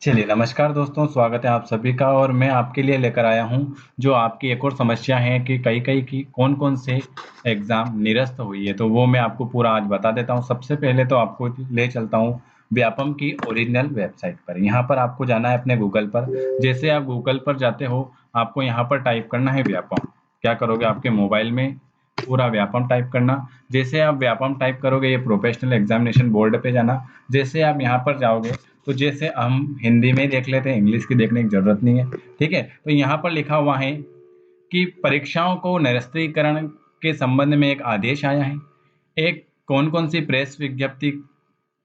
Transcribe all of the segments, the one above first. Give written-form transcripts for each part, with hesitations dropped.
चलिए, नमस्कार दोस्तों, स्वागत है आप सभी का और मैं आपके लिए लेकर आया हूँ, जो आपकी एक और समस्या है कि कई-कई की कौन-कौन से एग्ज़ाम निरस्त हुई है, तो वो मैं आपको पूरा आज बता देता हूँ। सबसे पहले तो आपको ले चलता हूँ व्यापम की ओरिजिनल वेबसाइट पर। यहाँ पर आपको जाना है अपने गूगल पर। जैसे आप गूगल पर जाते हो, आपको यहाँ पर टाइप करना है व्यापम। क्या करोगे आपके मोबाइल में पूरा व्यापम टाइप करना। जैसे आप व्यापम टाइप करोगे, ये प्रोफेशनल एग्ज़ामिनेशन बोर्ड पे जाना। जैसे आप यहाँ पर जाओगे तो जैसे हम हिंदी में देख लेते हैं, इंग्लिश की देखने की ज़रूरत नहीं है, ठीक है? तो यहाँ पर लिखा हुआ है कि परीक्षाओं को निरस्तीकरण के संबंध में एक आदेश आया है। एक कौन-कौन सी प्रेस विज्ञप्ति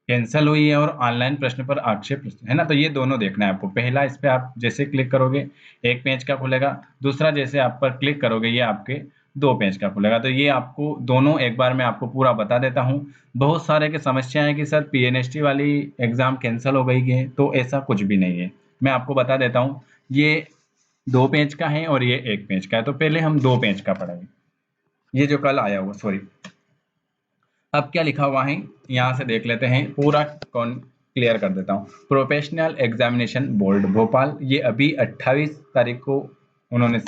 कैंसल हुई है और ऑनलाइन प्रश्न पर आक्षेप है ना? तो ये दोनों देखना है आपको। पहला इस पे आप जैसे क्लिक करोगे, 1 पेज का खुलेगा, दूसरा जैसे आप पर क्लिक करोगे, ये आपके 2 पेज का खुलेगा। तो ये आपको दोनों एक बार मैं आपको पूरा बता देता हूँ। बहुत सारे की समस्या है कि सर पीएनएसटी वाली एग्ज़ाम कैंसल हो गई है, तो ऐसा कुछ भी नहीं है। मैं आपको बता देता हूँ, ये 2 पेज का है और ये 1 पेज का है। तो पहले हम 2 पेज का पढ़ेंगे। ये जो कल आया हुआ सॉरी। अब क्या लिखा हुआ है, यहाँ से देख लेते हैं, पूरा कौन क्लियर कर देता हूँ। प्रोफेशनल एग्जामिनेशन बोर्ड भोपाल, ये अभी 28 तारीख को उन्होंने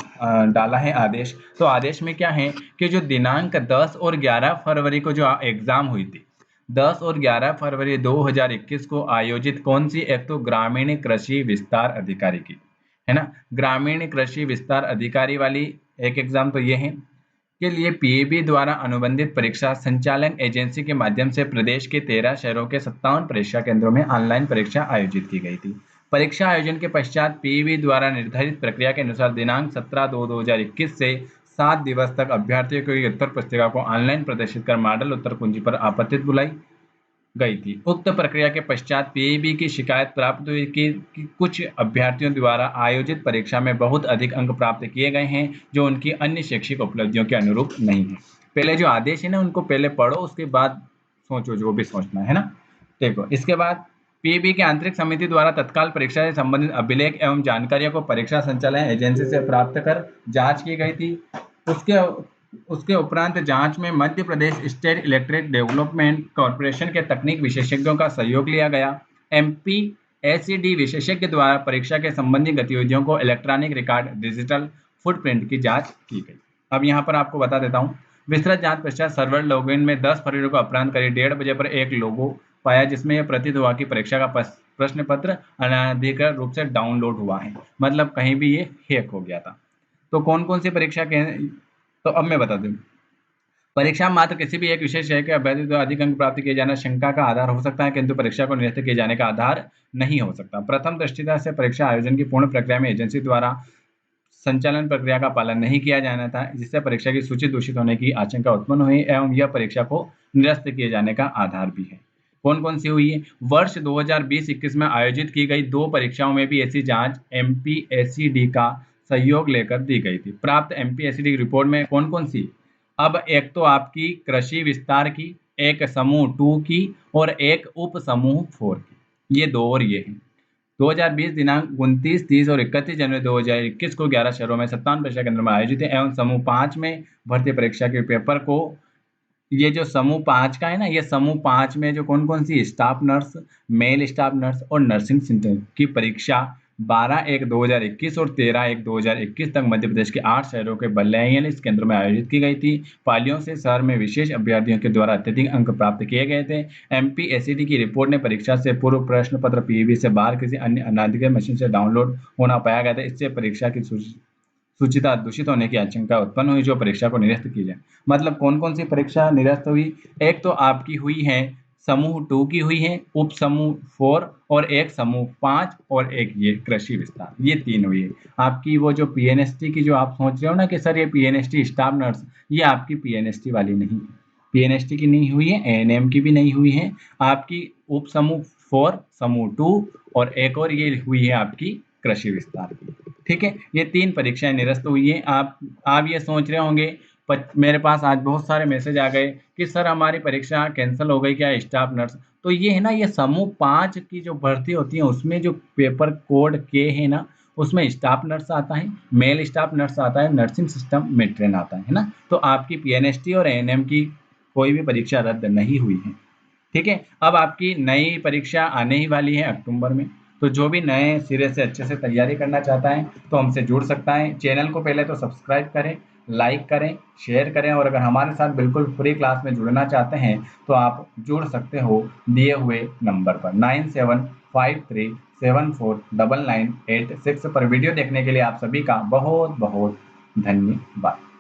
डाला है आदेश। तो आदेश में क्या है कि जो दिनांक 10 और 11 फरवरी को जो एग्जाम हुई थी, 10 और 11 फरवरी 2021 को आयोजित कौन सी, एक तो ग्रामीण कृषि विस्तार अधिकारी की, है ना, ग्रामीण कृषि विस्तार अधिकारी वाली एक एग्जाम तो ये है के लिए पीएबी द्वारा अनुबंधित परीक्षा संचालन एजेंसी के माध्यम से प्रदेश के 13 शहरों के 57 परीक्षा केंद्रों में ऑनलाइन परीक्षा आयोजित की गई थी। परीक्षा आयोजन के पश्चात पीएबी द्वारा निर्धारित प्रक्रिया के अनुसार दिनांक 17/2/2021 से 7 दिवस तक अभ्यर्थियों की उत्तर पुस्तिका को ऑनलाइन प्रदर्शित कर मॉडल उत्तर कुंजी पर आपतित बुलाई गई थी। उक्त प्रक्रिया के पश्चात पीईबी की शिकायत प्राप्त हुई कि कुछ अभ्यर्थियों द्वारा आयोजित परीक्षा में बहुत अधिक अंक प्राप्त किए गए हैं, जो उनकी अन्य शैक्षिक उपलब्धियों के अनुरूप नहीं है। पहले जो आदेश है ना, उनको पहले पढ़ो, उसके बाद सोचो जो भी सोचना है ना। देखो, इसके बाद पीईबी की आंतरिक समिति द्वारा तत्काल परीक्षा से संबंधित अभिलेख एवं जानकारियों को परीक्षा संचालन एजेंसी से प्राप्त कर जांच की गई थी। उसके उसके उपरांत जांच में Madhya Pradesh state electric development corporation के तकनीक विशेषज्ञों का सहयोग लिया गया। एमपी एसईडी विशेषज्ञ द्वारा परीक्षा के संबंधी गतिविधियों को इलेक्ट्रॉनिक रिकॉर्ड डिजिटल फुटप्रिंट की जांच की गई। अब यहाँ पर आपको बता देता हूँ, विस्तृत जांच पश्चात सर्वर लॉगिन में 10 फरवरी को अपराह्न करीब 1:30 बजे पर एक लोगो पाया, जिसमें यह प्रतीत हुआ कि परीक्षा का प्रश्न पत्र अनधिकृत रूप से डाउनलोड हुआ है, मतलब कहीं भी ये हैक हो गया था। तो कौन कौन सी परीक्षा के, तो अब मैं बता दूं, परीक्षा मात्र किसी भी एक विशेष विषय के अभ्यर्थी द्वारा अधिक अंक प्राप्त किए जाना शंका का आधार हो सकता है, किंतु परीक्षा को निरस्त किए जाने का आधार नहीं हो सकता। प्रथम दृष्टिता से परीक्षा आयोजन की पूर्ण प्रक्रिया में एजेंसी द्वारा संचालन प्रक्रिया का पालन नहीं किया जाना था, जिससे परीक्षा की सूची दूषित होने की आशंका उत्पन्न हुई एवं यह परीक्षा को निरस्त किए जाने का आधार भी है। कौन कौन सी हुई है, वर्ष 2020-21 में आयोजित की गई 2 परीक्षाओं में भी ऐसी जांच एमपीएससीडी का सहयोग लेकर दी गई थी। प्राप्त एमपीएससीडी की रिपोर्ट में कौन कौन सी, अब एक तो आपकी कृषि विस्तार की, एक समूह 2 की और एक उप समूह 4 की, ये 2 और ये हैं। 2020 दिनांक 29, 30 और 31 जनवरी 2021 को 11 शहरों में 57 परीक्षा केंद्रों में आयोजित है एवं समूह 5 में भर्ती परीक्षा के पेपर को, ये जो समूह 5 का है ना, ये समूह 5 में जो कौन-कौन सी staff nurse, male staff nurse और नर्सिंग सेंटर की परीक्षा 12/1/2021 और 13/1/2021 तक मध्य प्रदेश के 8 शहरों के 42 केंद्रों में आयोजित की गई थी। पालियों से शहर में विशेष अभ्यर्थियों के द्वारा अत्यधिक अंक प्राप्त किए गए थे। एमपीएससीडी की रिपोर्ट ने परीक्षा से पूर्व प्रश्न पत्र पीईबी से बाहर किसी अन्य अनाधिकृत मशीन से डाउनलोड होना पाया गया था। इससे परीक्षा की सूचिता दूषित होने की आशंका उत्पन्न हुई, जो परीक्षा को निरस्त की जाए। मतलब कौन कौन सी परीक्षा निरस्त हुई, एक तो आपकी हुई है समूह 2 की हुई है, उप समूह 4 और एक समूह 5 और एक ये कृषि विस्तार, ये 3 हुई है। आपकी वो जो पीएनएसटी की जो आप सोच रहे हो ना कि सर ये पीएनएसटी स्टाफ नर्स, ये आपकी पीएनएसटी वाली नहीं है, पीएनएसटी की नहीं हुई है, एएनएम की भी नहीं हुई है। आपकी उप समूह 4, समूह 2 और एक और ये हुई है आपकी कृषि विस्तार की। ठीक है, ये 3 परीक्षाएं निरस्त हुई हैं। आप ये सोच रहे होंगे, मेरे पास आज बहुत सारे मैसेज आ गए कि सर हमारी परीक्षा कैंसिल हो गई क्या, स्टाफ नर्स। तो ये है ना, ये समूह 5 की जो भर्ती होती है उसमें जो पेपर कोड के है ना, उसमें स्टाफ नर्स आता है, मेल स्टाफ नर्स आता है, नर्सिंग सिस्टम मेट्रेन आता है ना। तो आपकी पीएनएसटी और एएनएम की कोई भी परीक्षा रद्द नहीं हुई है। ठीक है, अब आपकी नई परीक्षा आने ही वाली है अक्टूबर में। तो जो भी नए सिरे से अच्छे से तैयारी करना चाहता है तो हमसे जुड़ सकता है। चैनल को पहले तो सब्सक्राइब करें, लाइक करें, शेयर करें और अगर हमारे साथ बिल्कुल फ्री क्लास में जुड़ना चाहते हैं तो आप जुड़ सकते हो दिए हुए नंबर पर 9753749986 पर। वीडियो देखने के लिए आप सभी का बहुत बहुत धन्यवाद।